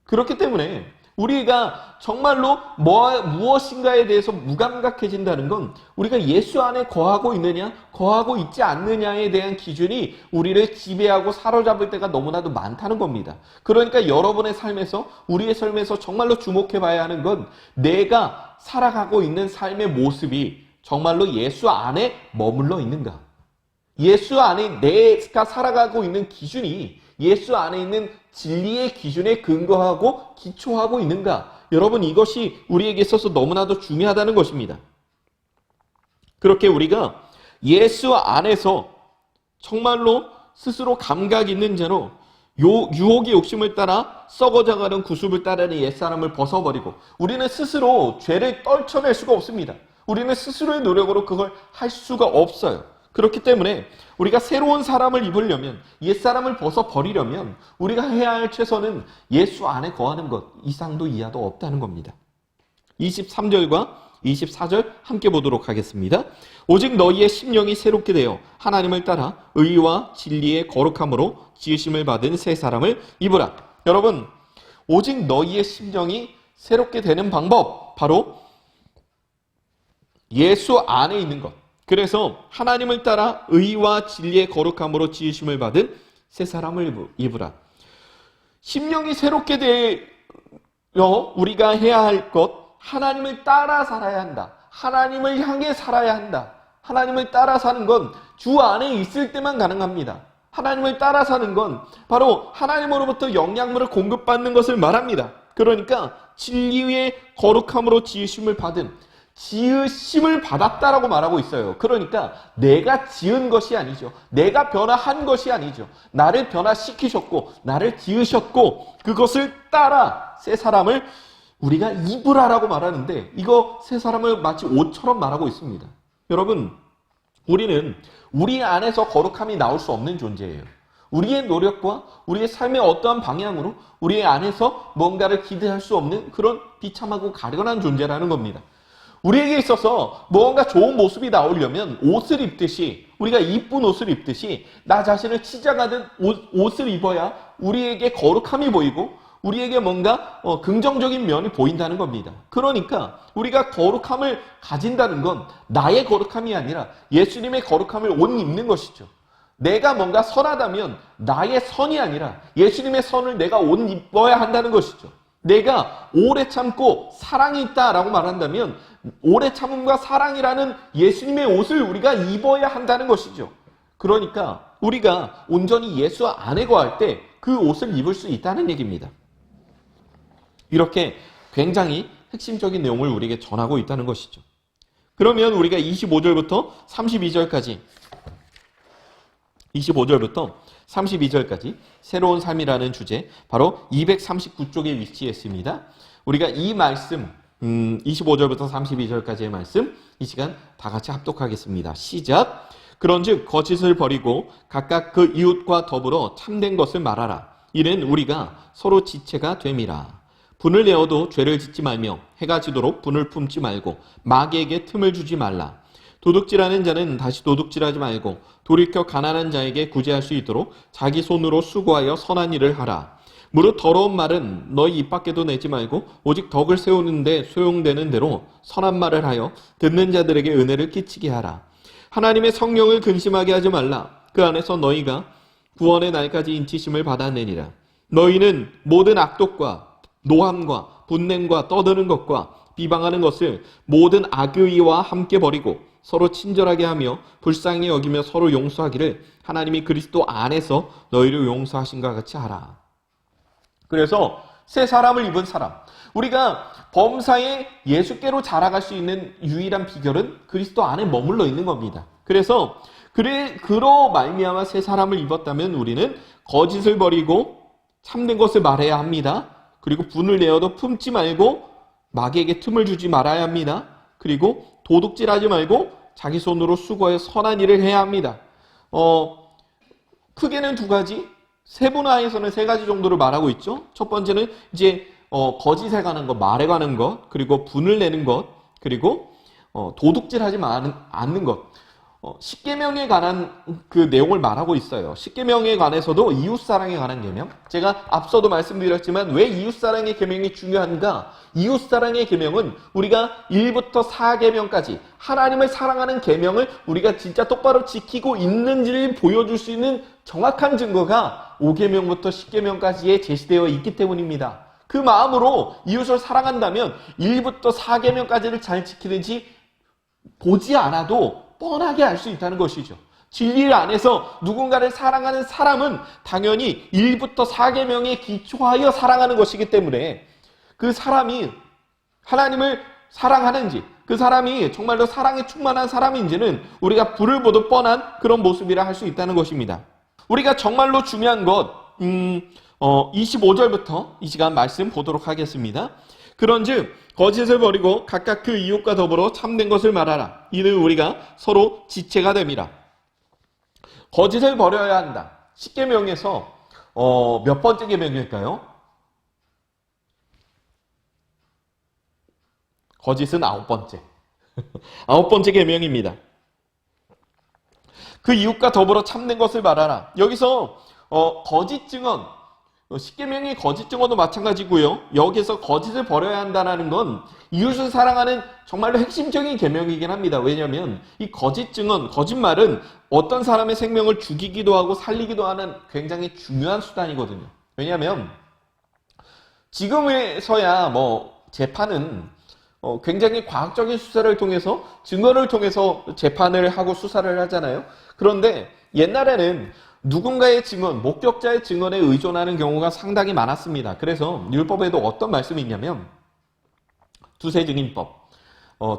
Speaker 1: 그렇기 때문에 우리가 정말로 무엇인가에 대해서 무감각해진다는 건 우리가 예수 안에 거하고 있느냐, 거하고 있지 않느냐에 대한 기준이 우리를 지배하고 사로잡을 때가 너무나도 많다는 겁니다. 그러니까 여러분의 삶에서, 우리의 삶에서 정말로 주목해 봐야 하는 건 내가 살아가고 있는 삶의 모습이 정말로 예수 안에 머물러 있는가? 예수 안에 내가 살아가고 있는 기준이 예수 안에 있는 진리의 기준에 근거하고 기초하고 있는가? 여러분, 이것이 우리에게 있어서 너무나도 중요하다는 것입니다. 그렇게 우리가 예수 안에서 정말로 스스로 감각 있는 자로 유혹의 욕심을 따라 썩어져가는 구습을 따르는 옛사람을 벗어버리고 우리는 스스로 죄를 떨쳐낼 수가 없습니다. 우리는 스스로의 노력으로 그걸 할 수가 없어요. 그렇기 때문에 우리가 새로운 사람을 입으려면, 옛사람을 벗어버리려면 우리가 해야 할 최선은 예수 안에 거하는 것 이상도 이하도 없다는 겁니다. 23절과 24절 함께 보도록 하겠습니다. 오직 너희의 심령이 새롭게 되어 하나님을 따라 의와 진리의 거룩함으로 지으심을 받은 새 사람을 입으라. 여러분, 오직 너희의 심령이 새롭게 되는 방법, 바로 예수 안에 있는 것. 그래서 하나님을 따라 의와 진리의 거룩함으로 지으심을 받은 새 사람을 입으라. 심령이 새롭게 되어 우리가 해야 할 것, 하나님을 따라 살아야 한다. 하나님을 향해 살아야 한다. 하나님을 따라 사는 건 주 안에 있을 때만 가능합니다. 하나님을 따라 사는 건 바로 하나님으로부터 영양분을 공급받는 것을 말합니다. 그러니까 진리의 거룩함으로 지으심을 받았다라고 말하고 있어요. 그러니까 내가 지은 것이 아니죠. 내가 변화한 것이 아니죠. 나를 변화시키셨고 나를 지으셨고 그것을 따라 새 사람을 우리가 입으라라고 말하는데, 이거 새 사람을 마치 옷처럼 말하고 있습니다. 여러분, 우리는 우리 안에서 거룩함이 나올 수 없는 존재예요. 우리의 노력과 우리의 삶의 어떠한 방향으로 우리 안에서 뭔가를 기대할 수 없는 그런 비참하고 가련한 존재라는 겁니다. 우리에게 있어서 무언가 좋은 모습이 나오려면 옷을 입듯이, 우리가 이쁜 옷을 입듯이 나 자신을 치장하는 옷을 입어야 우리에게 거룩함이 보이고 우리에게 뭔가 긍정적인 면이 보인다는 겁니다. 그러니까 우리가 거룩함을 가진다는 건 나의 거룩함이 아니라 예수님의 거룩함을 옷 입는 것이죠. 내가 뭔가 선하다면 나의 선이 아니라 예수님의 선을 내가 옷 입어야 한다는 것이죠. 내가 오래 참고 사랑이 있다라고 말한다면 오래 참음과 사랑이라는 예수님의 옷을 우리가 입어야 한다는 것이죠. 그러니까 우리가 온전히 예수 안에 거할 때 그 옷을 입을 수 있다는 얘기입니다. 이렇게 굉장히 핵심적인 내용을 우리에게 전하고 있다는 것이죠. 그러면 우리가 25절부터 32절까지 새로운 삶이라는 주제, 바로 239쪽에 위치했습니다. 우리가 이 말씀 25절부터 32절까지의 말씀 이 시간 다 같이 합독하겠습니다. 시작. 그런즉 거짓을 버리고 각각 그 이웃과 더불어 참된 것을 말하라. 이는 우리가 서로 지체가 됨이라. 분을 내어도 죄를 짓지 말며 해가 지도록 분을 품지 말고 마귀에게 틈을 주지 말라. 도둑질하는 자는 다시 도둑질하지 말고 돌이켜 가난한 자에게 구제할 수 있도록 자기 손으로 수고하여 선한 일을 하라. 무릇 더러운 말은 너희 입 밖에도 내지 말고 오직 덕을 세우는 데 소용되는 대로 선한 말을 하여 듣는 자들에게 은혜를 끼치게 하라. 하나님의 성령을 근심하게 하지 말라. 그 안에서 너희가 구원의 날까지 인치심을 받아내니라. 너희는 모든 악독과 노함과 분냄과 떠드는 것과 비방하는 것을 모든 악의와 함께 버리고 서로 친절하게 하며 불쌍히 여기며 서로 용서하기를 하나님이 그리스도 안에서 너희를 용서하신 것 같이 하라. 그래서 새 사람을 입은 사람, 우리가 범사에 예수께로 자라갈 수 있는 유일한 비결은 그리스도 안에 머물러 있는 겁니다. 그래서 그로 말미암아 새 사람을 입었다면 우리는 거짓을 버리고 참된 것을 말해야 합니다. 그리고 분을 내어도 품지 말고 마귀에게 틈을 주지 말아야 합니다. 그리고 도둑질하지 말고 자기 손으로 수고해 선한 일을 해야 합니다. 크게는 두 가지, 세분화해서는 세 가지 정도를 말하고 있죠. 첫 번째는 이제 거짓에 관한 것, 말에 관한 것, 그리고 분을 내는 것, 그리고 도둑질하지 않는 것. 십계명에 관한 그 내용을 말하고 있어요. 십계명에 관해서도 이웃사랑에 관한 계명. 제가 앞서도 말씀드렸지만 왜 이웃사랑의 계명이 중요한가? 이웃사랑의 계명은 우리가 1부터 4계명까지 하나님을 사랑하는 계명을 우리가 진짜 똑바로 지키고 있는지를 보여줄 수 있는 정확한 증거가 5계명부터 10계명까지에 제시되어 있기 때문입니다. 그 마음으로 이웃을 사랑한다면 1부터 4계명까지를 잘 지키는지 보지 않아도 뻔하게 알 수 있다는 것이죠. 진리 안에서 누군가를 사랑하는 사람은 당연히 1부터 4계명에 기초하여 사랑하는 것이기 때문에 그 사람이 하나님을 사랑하는지, 그 사람이 정말로 사랑에 충만한 사람인지는 우리가 불을 보듯 뻔한 그런 모습이라 할 수 있다는 것입니다. 우리가 정말로 중요한 것 25절부터 이 시간 말씀 보도록 하겠습니다. 그런즉 거짓을 버리고 각각 그 이웃과 더불어 참된 것을 말하라. 이는 우리가 서로 지체가 됨이라. 거짓을 버려야 한다. 10계명에서 몇 번째 계명일까요? 거짓은 9번째. 9번째 계명입니다. 그 이웃과 더불어 참된 것을 말하라. 여기서 거짓 증언, 십계명의 거짓 증언도 마찬가지고요. 여기서 거짓을 버려야 한다는 건 이웃을 사랑하는 정말로 핵심적인 계명이긴 합니다. 왜냐하면 이 거짓 증언, 거짓말은 어떤 사람의 생명을 죽이기도 하고 살리기도 하는 굉장히 중요한 수단이거든요. 왜냐하면 지금에서야 재판은 굉장히 과학적인 수사를 통해서 증거를 통해서 재판을 하고 수사를 하잖아요. 그런데 옛날에는 누군가의 증언, 목격자의 증언에 의존하는 경우가 상당히 많았습니다. 그래서 율법에도 어떤 말씀이 있냐면 두세증인법.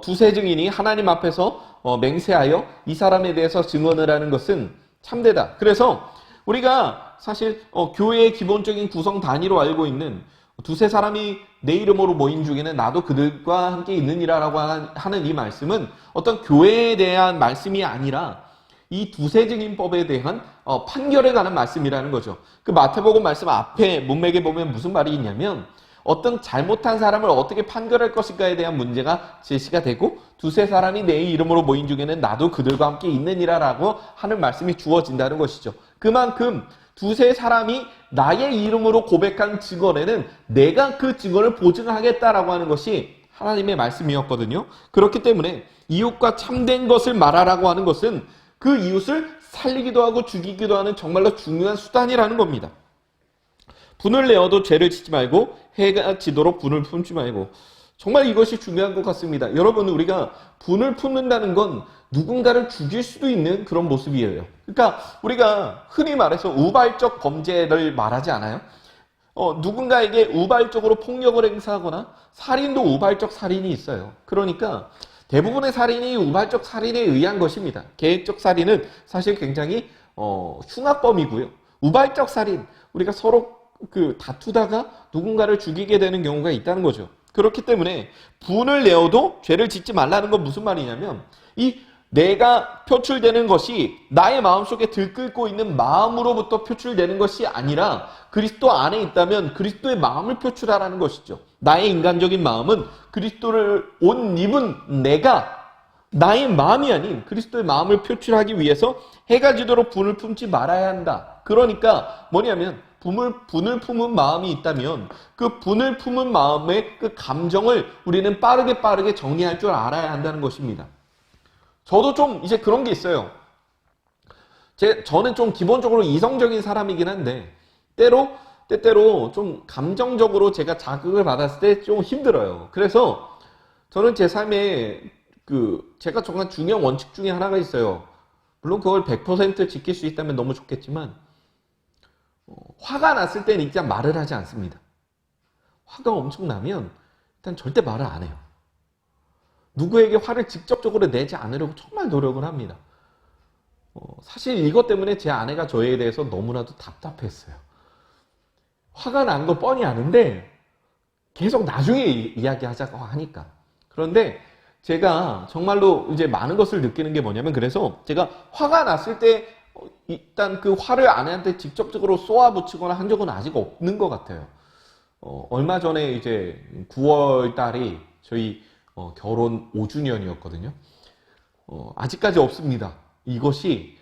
Speaker 1: 두세증인이 하나님 앞에서 맹세하여 이 사람에 대해서 증언을 하는 것은 참되다. 그래서 우리가 사실 교회의 기본적인 구성 단위로 알고 있는 두세 사람이 내 이름으로 모인 중에는 나도 그들과 함께 있느니라라고 하는 이 말씀은 어떤 교회에 대한 말씀이 아니라 이 두세증인법에 대한 판결에 관한 말씀이라는 거죠. 그 마태복음 말씀 앞에 문맥에 보면 무슨 말이 있냐면 어떤 잘못한 사람을 어떻게 판결할 것인가에 대한 문제가 제시가 되고 두세 사람이 내 이름으로 모인 중에는 나도 그들과 함께 있느니라라고 하는 말씀이 주어진다는 것이죠. 그만큼 두세 사람이 나의 이름으로 고백한 증언에는 내가 그 증언을 보증하겠다라고 하는 것이 하나님의 말씀이었거든요. 그렇기 때문에 이웃과 참된 것을 말하라고 하는 것은 그 이웃을 살리기도 하고 죽이기도 하는 정말로 중요한 수단이라는 겁니다. 분을 내어도 죄를 짓지 말고 해가 지도록 분을 품지 말고. 정말 이것이 중요한 것 같습니다. 여러분, 우리가 분을 품는다는 건 누군가를 죽일 수도 있는 그런 모습이에요. 그러니까 우리가 흔히 말해서 우발적 범죄를 말하지 않아요? 누군가에게 우발적으로 폭력을 행사하거나 살인도 우발적 살인이 있어요. 그러니까 대부분의 살인이 우발적 살인에 의한 것입니다. 계획적 살인은 사실 굉장히 흉악범이고요. 우발적 살인, 우리가 서로 다투다가 누군가를 죽이게 되는 경우가 있다는 거죠. 그렇기 때문에 분을 내어도 죄를 짓지 말라는 건 무슨 말이냐면 이 내가 표출되는 것이 나의 마음속에 들끓고 있는 마음으로부터 표출되는 것이 아니라 그리스도 안에 있다면 그리스도의 마음을 표출하라는 것이죠. 나의 인간적인 마음은 그리스도를 옷 입은 내가 나의 마음이 아닌 그리스도의 마음을 표출하기 위해서 해가 지도록 분을 품지 말아야 한다. 그러니까 뭐냐면 분을 품은 마음이 있다면 그 분을 품은 마음의 그 감정을 우리는 빠르게 정리할 줄 알아야 한다는 것입니다. 저도 좀 이제 그런 게 있어요. 저는 좀 기본적으로 이성적인 사람이긴 한데 때때로 좀 감정적으로 제가 자극을 받았을 때 좀 힘들어요. 그래서 저는 제 삶에 제가 정말 중요한 원칙 중에 하나가 있어요. 물론 그걸 100% 지킬 수 있다면 너무 좋겠지만 화가 났을 때는 일단 말을 하지 않습니다. 화가 엄청 나면 일단 절대 말을 안 해요. 누구에게 화를 직접적으로 내지 않으려고 정말 노력을 합니다. 사실 이것 때문에 제 아내가 저에 대해서 너무나도 답답했어요. 화가 난 거 뻔히 아는데 계속 나중에 이야기하자고 하니까. 그런데 제가 정말로 이제 많은 것을 느끼는 게 뭐냐면, 그래서 제가 화가 났을 때 일단 그 화를 아내한테 직접적으로 쏘아붙이거나 한 적은 아직 없는 것 같아요. 얼마 전에 이제 9월 달이 저희 결혼 5주년이었거든요. 아직까지 없습니다. 이것이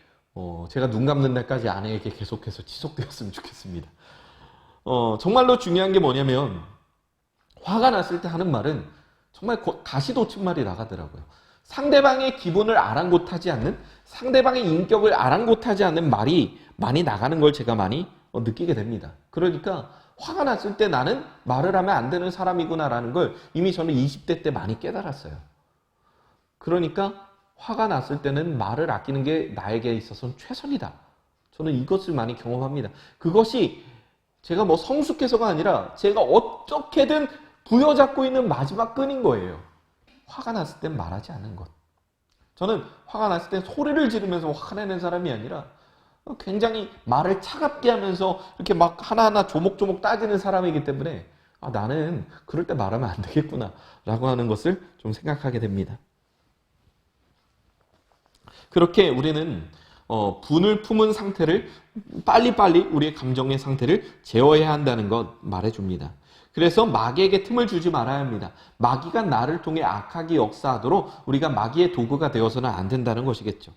Speaker 1: 제가 눈 감는 날까지 아내에게 계속해서 지속되었으면 좋겠습니다. 정말로 중요한 게 뭐냐면, 화가 났을 때 하는 말은 정말 가시도친말이 나가더라고요. 상대방의 기분을 아랑곳하지 않는, 상대방의 인격을 아랑곳하지 않는 말이 많이 나가는 걸 제가 많이 느끼게 됩니다. 그러니까 화가 났을 때 나는 말을 하면 안 되는 사람이구나라는 걸 이미 저는 20대 때 많이 깨달았어요. 그러니까 화가 났을 때는 말을 아끼는 게 나에게 있어서는 최선이다. 저는 이것을 많이 경험합니다. 그것이 제가 뭐 성숙해서가 아니라 제가 어떻게든 부여잡고 있는 마지막 끈인 거예요. 화가 났을 땐 말하지 않는 것. 저는 화가 났을 땐 소리를 지르면서 화가 내는 사람이 아니라 굉장히 말을 차갑게 하면서 이렇게 막 하나하나 조목조목 따지는 사람이기 때문에 나는 그럴 때 말하면 안 되겠구나 라고 하는 것을 좀 생각하게 됩니다. 그렇게 우리는 분을 품은 상태를 빨리빨리 우리의 감정의 상태를 제어해야 한다는 것 말해줍니다. 그래서 마귀에게 틈을 주지 말아야 합니다. 마귀가 나를 통해 악하게 역사하도록 우리가 마귀의 도구가 되어서는 안 된다는 것이겠죠.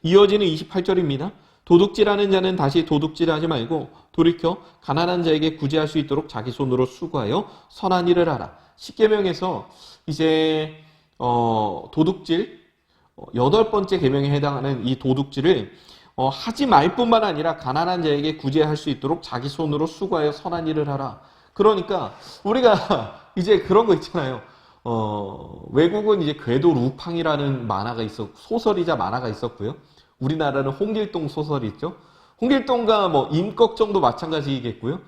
Speaker 1: 이어지는 28절입니다. 도둑질하는 자는 다시 도둑질하지 말고 돌이켜 가난한 자에게 구제할 수 있도록 자기 손으로 수고하여 선한 일을 하라. 십계명에서 이제 도둑질 8번째 계명에 해당하는 이 도둑질을 하지 말 뿐만 아니라 가난한 자에게 구제할 수 있도록 자기 손으로 수고하여 선한 일을 하라. 그러니까 우리가 이제 그런 거 있잖아요. 외국은 이제 궤도 루팡이라는 만화가 소설이자 만화가 있었고요. 우리나라는 홍길동 소설이 있죠. 홍길동과 뭐 임꺽정도 마찬가지이겠고요.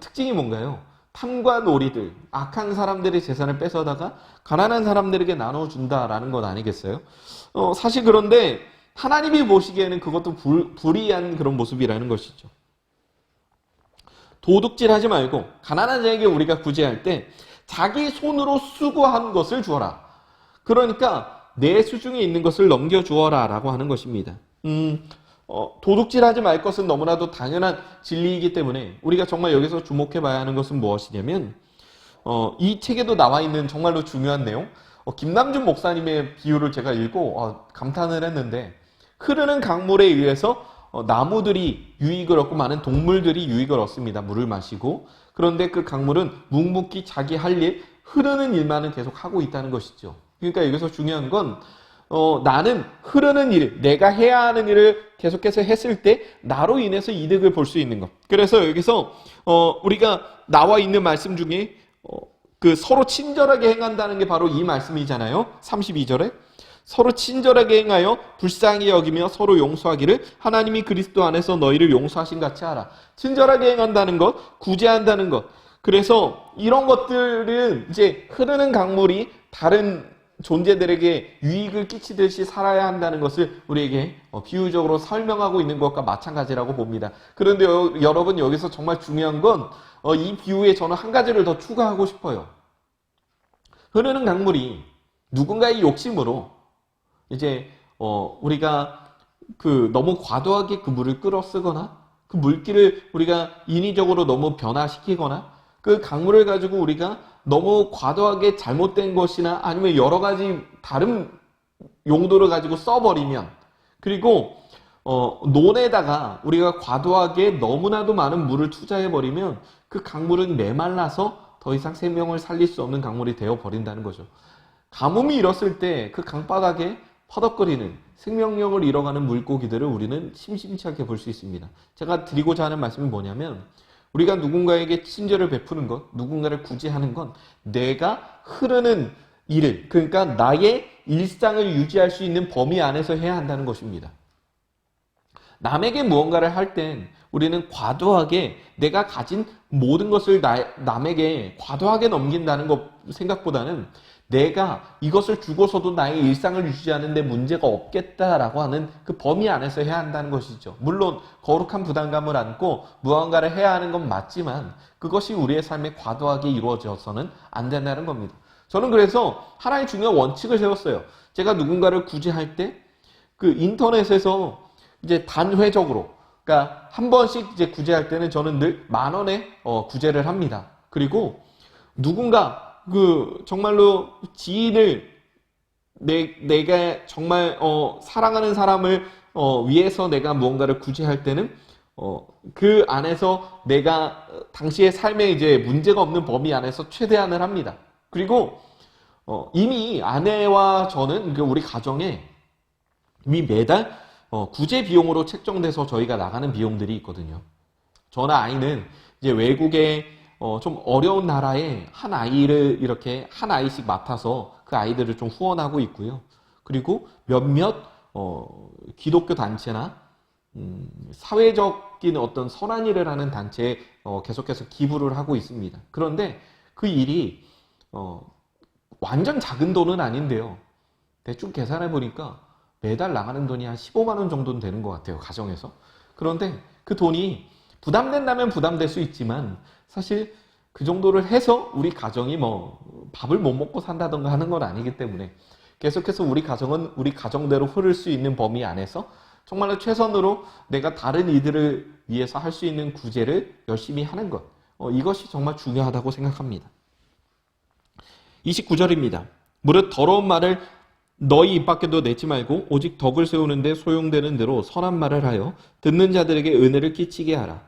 Speaker 1: 특징이 뭔가요? 탐과 놀이들, 악한 사람들의 재산을 뺏어다가 가난한 사람들에게 나눠준다라는 것 아니겠어요? 사실 그런데 하나님이 보시기에는 그것도 불의한 그런 모습이라는 것이죠. 도둑질하지 말고 가난한 자에게 우리가 구제할 때 자기 손으로 수고한 것을 주어라. 그러니까 내 수중에 있는 것을 넘겨주어라 라고 하는 것입니다. 도둑질하지 말 것은 너무나도 당연한 진리이기 때문에 우리가 정말 여기서 주목해 봐야 하는 것은 무엇이냐면 이 책에도 나와 있는 정말로 중요한 내용, 김남준 목사님의 비유를 제가 읽고 감탄을 했는데, 흐르는 강물에 의해서 나무들이 유익을 얻고 많은 동물들이 유익을 얻습니다. 물을 마시고. 그런데 그 강물은 묵묵히 자기 할 일, 흐르는 일만은 계속 하고 있다는 것이죠. 그러니까 여기서 중요한 건 나는 흐르는 일, 내가 해야 하는 일을 계속해서 했을 때 나로 인해서 이득을 볼 수 있는 것. 그래서 여기서 우리가 나와 있는 말씀 중에 그 서로 친절하게 행한다는 게 바로 이 말씀이잖아요. 32절에 서로 친절하게 행하여 불쌍히 여기며 서로 용서하기를 하나님이 그리스도 안에서 너희를 용서하신 같이 하라. 친절하게 행한다는 것, 구제한다는 것. 그래서 이런 것들은 이제 흐르는 강물이 다른 존재들에게 유익을 끼치듯이 살아야 한다는 것을 우리에게 비유적으로 설명하고 있는 것과 마찬가지라고 봅니다. 그런데 여러분, 여기서 정말 중요한 건 이 비유에 저는 한 가지를 더 추가하고 싶어요. 흐르는 강물이 누군가의 욕심으로 이제 우리가 너무 과도하게 그 물을 끌어 쓰거나 그 물기를 우리가 인위적으로 너무 변화시키거나 그 강물을 가지고 우리가 너무 과도하게 잘못된 것이나 아니면 여러 가지 다른 용도를 가지고 써버리면, 그리고 논에다가 우리가 과도하게 너무나도 많은 물을 투자해버리면 그 강물은 메말라서 더 이상 생명을 살릴 수 없는 강물이 되어버린다는 거죠. 가뭄이 일었을 때 그 강바닥에 퍼덕거리는 생명력을 잃어가는 물고기들을 우리는 심심찮게 볼 수 있습니다. 제가 드리고자 하는 말씀이 뭐냐면, 우리가 누군가에게 친절을 베푸는 것, 누군가를 구제하는 건 내가 흐르는 일을, 그러니까 나의 일상을 유지할 수 있는 범위 안에서 해야 한다는 것입니다. 남에게 무언가를 할 땐 우리는 과도하게 내가 가진 모든 것을 남에게 과도하게 넘긴다는 것 생각보다는 내가 이것을 주고서도 나의 일상을 유지하는 데 문제가 없겠다라고 하는 그 범위 안에서 해야 한다는 것이죠. 물론 거룩한 부담감을 안고 무언가를 해야 하는 건 맞지만 그것이 우리의 삶에 과도하게 이루어져서는 안 된다는 겁니다. 저는 그래서 하나의 중요한 원칙을 세웠어요. 제가 누군가를 구제할 때 그 인터넷에서 이제 단회적으로, 그러니까 한 번씩 이제 구제할 때는 저는 늘 10,000원에 구제를 합니다. 그리고 누군가 그 정말로 지인을 내가 정말 사랑하는 사람을 위해서 내가 무언가를 구제할 때는 그 안에서 내가 당시의 삶에 이제 문제가 없는 범위 안에서 최대한을 합니다. 그리고 이미 아내와 저는 우리 가정에 이미 매달 구제 비용으로 책정돼서 저희가 나가는 비용들이 있거든요. 저나 아이는 이제 외국에 좀 어려운 나라에 한 아이를 이렇게 한 아이씩 맡아서 그 아이들을 좀 후원하고 있고요. 그리고 몇몇 기독교 단체나 사회적인 어떤 선한 일을 하는 단체에 계속해서 기부를 하고 있습니다. 그런데 그 일이 완전 작은 돈은 아닌데요. 대충 계산해 보니까 매달 나가는 돈이 한 15만 원 정도는 되는 것 같아요, 가정에서. 그런데 그 돈이 부담된다면 부담될 수 있지만 사실 그 정도를 해서 우리 가정이 뭐 밥을 못 먹고 산다던가 하는 건 아니기 때문에 계속해서 우리 가정은 우리 가정대로 흐를 수 있는 범위 안에서 정말로 최선으로 내가 다른 이들을 위해서 할 수 있는 구제를 열심히 하는 것, 이것이 정말 중요하다고 생각합니다. 29절입니다. 무릇 더러운 말을 너희 입 밖에도 내지 말고 오직 덕을 세우는 데 소용되는 대로 선한 말을 하여 듣는 자들에게 은혜를 끼치게 하라.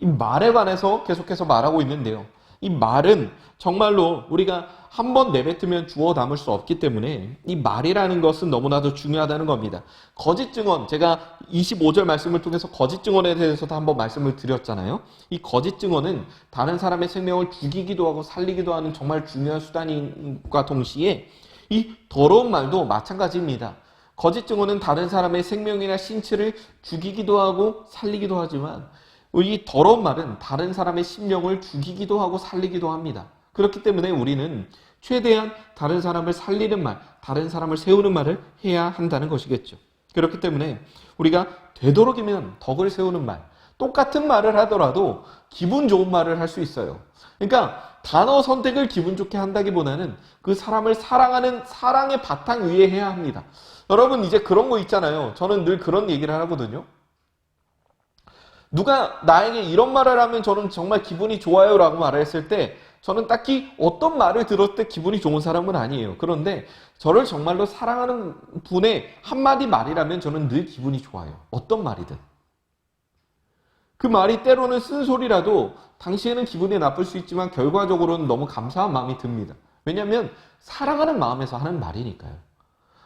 Speaker 1: 이 말에 관해서 계속해서 말하고 있는데요. 이 말은 정말로 우리가 한 번 내뱉으면 주워 담을 수 없기 때문에 이 말이라는 것은 너무나도 중요하다는 겁니다. 거짓 증언, 제가 25절 말씀을 통해서 거짓 증언에 대해서도 한번 말씀을 드렸잖아요. 이 거짓 증언은 다른 사람의 생명을 죽이기도 하고 살리기도 하는 정말 중요한 수단과 동시에 이 더러운 말도 마찬가지입니다. 거짓 증언은 다른 사람의 생명이나 신체를 죽이기도 하고 살리기도 하지만 이 더러운 말은 다른 사람의 심령을 죽이기도 하고 살리기도 합니다. 그렇기 때문에 우리는 최대한 다른 사람을 살리는 말, 다른 사람을 세우는 말을 해야 한다는 것이겠죠. 그렇기 때문에 우리가 되도록이면 덕을 세우는 말, 똑같은 말을 하더라도 기분 좋은 말을 할 수 있어요. 그러니까 단어 선택을 기분 좋게 한다기보다는 그 사람을 사랑하는 사랑의 바탕 위에 해야 합니다. 여러분 이제 그런 거 있잖아요. 저는 늘 그런 얘기를 하거든요. 누가 나에게 이런 말을 하면 저는 정말 기분이 좋아요 라고 말을 했을 때 저는 딱히 어떤 말을 들었을 때 기분이 좋은 사람은 아니에요. 그런데 저를 정말로 사랑하는 분의 한마디 말이라면 저는 늘 기분이 좋아요. 어떤 말이든. 그 말이 때로는 쓴소리라도 당시에는 기분이 나쁠 수 있지만 결과적으로는 너무 감사한 마음이 듭니다. 왜냐하면 사랑하는 마음에서 하는 말이니까요.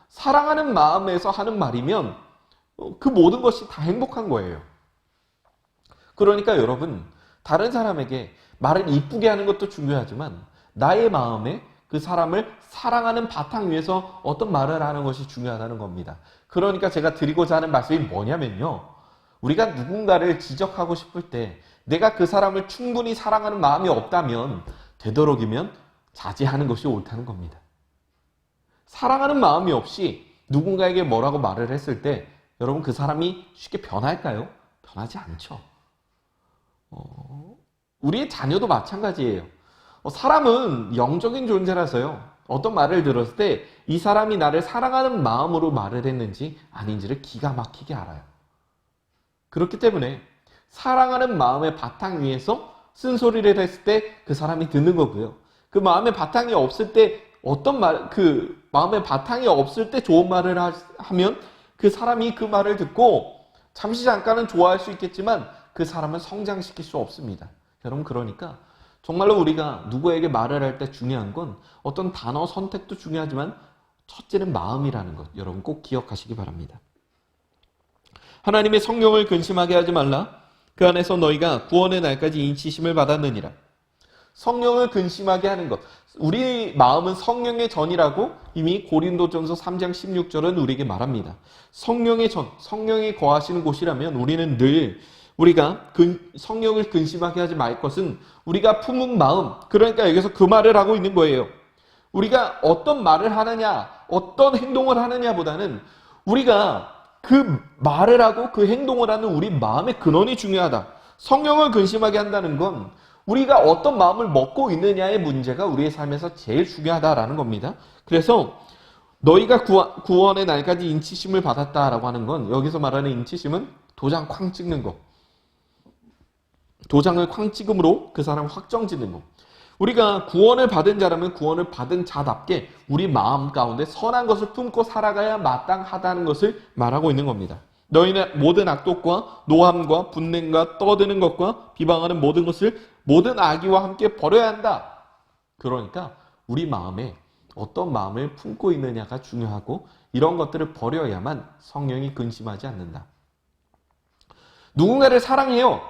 Speaker 1: 사랑하는 마음에서 하는 말이면 그 모든 것이 다 행복한 거예요. 그러니까 여러분, 다른 사람에게 말을 이쁘게 하는 것도 중요하지만 나의 마음에 그 사람을 사랑하는 바탕 위에서 어떤 말을 하는 것이 중요하다는 겁니다. 그러니까 제가 드리고자 하는 말씀이 뭐냐면요. 우리가 누군가를 지적하고 싶을 때 내가 그 사람을 충분히 사랑하는 마음이 없다면 되도록이면 자제하는 것이 옳다는 겁니다. 사랑하는 마음이 없이 누군가에게 뭐라고 말을 했을 때 여러분 그 사람이 쉽게 변할까요? 변하지 않죠. 우리의 자녀도 마찬가지예요. 사람은 영적인 존재라서요. 어떤 말을 들었을 때 이 사람이 나를 사랑하는 마음으로 말을 했는지 아닌지를 기가 막히게 알아요. 그렇기 때문에 사랑하는 마음의 바탕 위에서 쓴소리를 했을 때 그 사람이 듣는 거고요. 그 마음의 바탕이 없을 때 그 마음의 바탕이 없을 때 좋은 말을 하면 그 사람이 그 말을 듣고 잠시 잠깐은 좋아할 수 있겠지만 그 사람은 성장시킬 수 없습니다. 여러분 그러니까 정말로 우리가 누구에게 말을 할 때 중요한 건 어떤 단어 선택도 중요하지만 첫째는 마음이라는 것 여러분 꼭 기억하시기 바랍니다. 하나님의 성령을 근심하게 하지 말라. 그 안에서 너희가 구원의 날까지 인치심을 받았느니라. 성령을 근심하게 하는 것. 우리 마음은 성령의 전이라고 이미 고린도전서 3장 16절은 우리에게 말합니다. 성령의 전, 성령이 거하시는 곳이라면 우리는 늘 우리가 성령을 근심하게 하지 말 것은 우리가 품은 마음, 그러니까 여기서 그 말을 하고 있는 거예요. 우리가 어떤 말을 하느냐, 어떤 행동을 하느냐보다는 우리가 그 말을 하고 그 행동을 하는 우리 마음의 근원이 중요하다. 성령을 근심하게 한다는 건 우리가 어떤 마음을 먹고 있느냐의 문제가 우리의 삶에서 제일 중요하다라는 겁니다. 그래서 너희가 구원의 날까지 인치심을 받았다라고 하는 건, 여기서 말하는 인치심은 도장 쾅 찍는 거. 도장을 쾅 찍음으로 그 사람 확정 짓는 거. 우리가 구원을 받은 자라면 구원을 받은 자답게 우리 마음 가운데 선한 것을 품고 살아가야 마땅하다는 것을 말하고 있는 겁니다. 너희는 모든 악독과 노함과 분냄과 떠드는 것과 비방하는 모든 것을 모든 악의와 함께 버려야 한다. 그러니까 우리 마음에 어떤 마음을 품고 있느냐가 중요하고, 이런 것들을 버려야만 성령이 근심하지 않는다. 누군가를 사랑해요.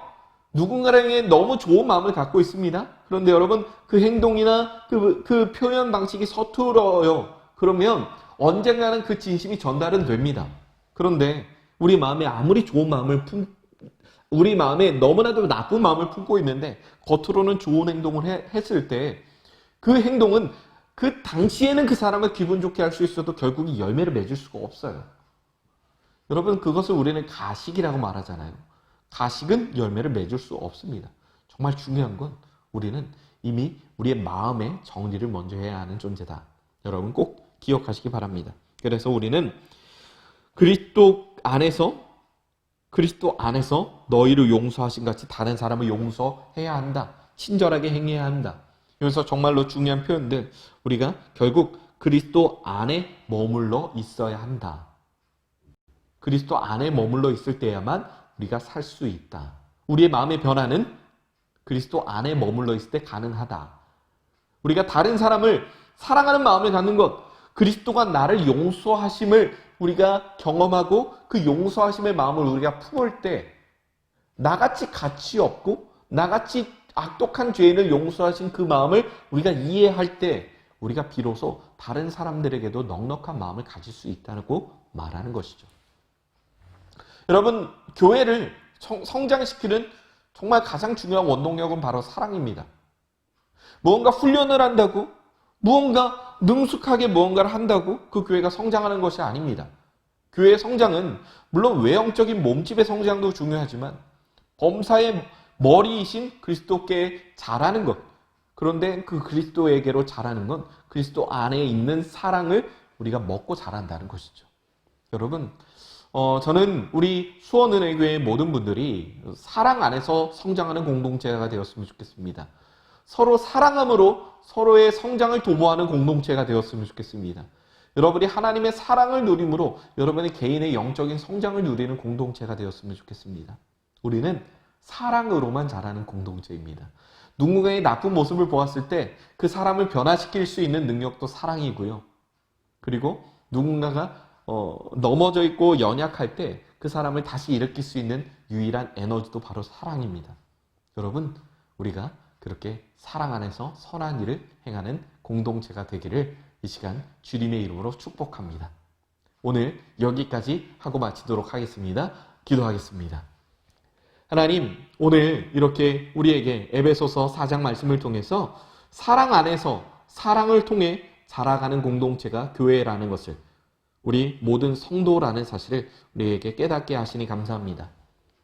Speaker 1: 누군가에게 너무 좋은 마음을 갖고 있습니다. 그런데 여러분, 그 행동이나 그 표현 방식이 서툴어요. 그러면 언젠가는 그 진심이 전달은 됩니다. 그런데 우리 마음에 아무리 좋은 마음을 우리 마음에 너무나도 나쁜 마음을 품고 있는데 겉으로는 좋은 행동을 했을 때, 그 행동은 그 당시에는 그 사람을 기분 좋게 할 수 있어도 결국 이 열매를 맺을 수가 없어요. 여러분, 그것을 우리는 가식이라고 말하잖아요. 가식은 열매를 맺을 수 없습니다. 정말 중요한 건 우리는 이미 우리의 마음의 정리를 먼저 해야 하는 존재다. 여러분 꼭 기억하시기 바랍니다. 그래서 우리는 그리스도 안에서 너희를 용서하신 같이 다른 사람을 용서해야 한다. 친절하게 행해야 한다. 여기서 정말로 중요한 표현들, 우리가 결국 그리스도 안에 머물러 있어야 한다. 그리스도 안에 머물러 있을 때야만 우리가 살 수 있다. 우리의 마음의 변화는 그리스도 안에 머물러 있을 때 가능하다. 우리가 다른 사람을 사랑하는 마음을 갖는 것, 그리스도가 나를 용서하심을 우리가 경험하고 그 용서하심의 마음을 우리가 품을 때, 나같이 가치 없고 나같이 악독한 죄인을 용서하신 그 마음을 우리가 이해할 때, 우리가 비로소 다른 사람들에게도 넉넉한 마음을 가질 수 있다고 말하는 것이죠. 여러분, 교회를 성장시키는 정말 가장 중요한 원동력은 바로 사랑입니다. 무언가 훈련을 한다고, 무언가 능숙하게 무언가를 한다고 그 교회가 성장하는 것이 아닙니다. 교회의 성장은 물론 외형적인 몸집의 성장도 중요하지만 범사의 머리이신 그리스도께 자라는 것, 그런데 그 그리스도에게로 자라는 건 그리스도 안에 있는 사랑을 우리가 먹고 자란다는 것이죠. 여러분, 저는 우리 수원은혜교회의 모든 분들이 사랑 안에서 성장하는 공동체가 되었으면 좋겠습니다. 서로 사랑함으로 서로의 성장을 도모하는 공동체가 되었으면 좋겠습니다. 여러분이 하나님의 사랑을 누림으로 여러분의 개인의 영적인 성장을 누리는 공동체가 되었으면 좋겠습니다. 우리는 사랑으로만 자라는 공동체입니다. 누군가의 나쁜 모습을 보았을 때 그 사람을 변화시킬 수 있는 능력도 사랑이고요. 그리고 누군가가 넘어져 있고 연약할 때 그 사람을 다시 일으킬 수 있는 유일한 에너지도 바로 사랑입니다. 여러분, 우리가 그렇게 사랑 안에서 선한 일을 행하는 공동체가 되기를 이 시간 주님의 이름으로 축복합니다. 오늘 여기까지 하고 마치도록 하겠습니다. 기도하겠습니다. 하나님, 오늘 이렇게 우리에게 에베소서 4장 말씀을 통해서 사랑 안에서 사랑을 통해 자라가는 공동체가 교회라는 것을, 우리 모든 성도라는 사실을 우리에게 깨닫게 하시니 감사합니다.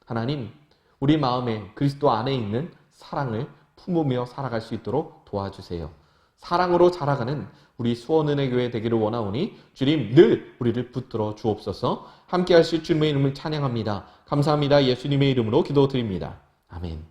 Speaker 1: 하나님, 우리 마음에 그리스도 안에 있는 사랑을 품으며 살아갈 수 있도록 도와주세요. 사랑으로 자라가는 우리 수원은혜교회 되기를 원하오니 주님 늘 우리를 붙들어 주옵소서. 함께 하실 주님의 이름을 찬양합니다. 감사합니다. 예수님의 이름으로 기도드립니다. 아멘.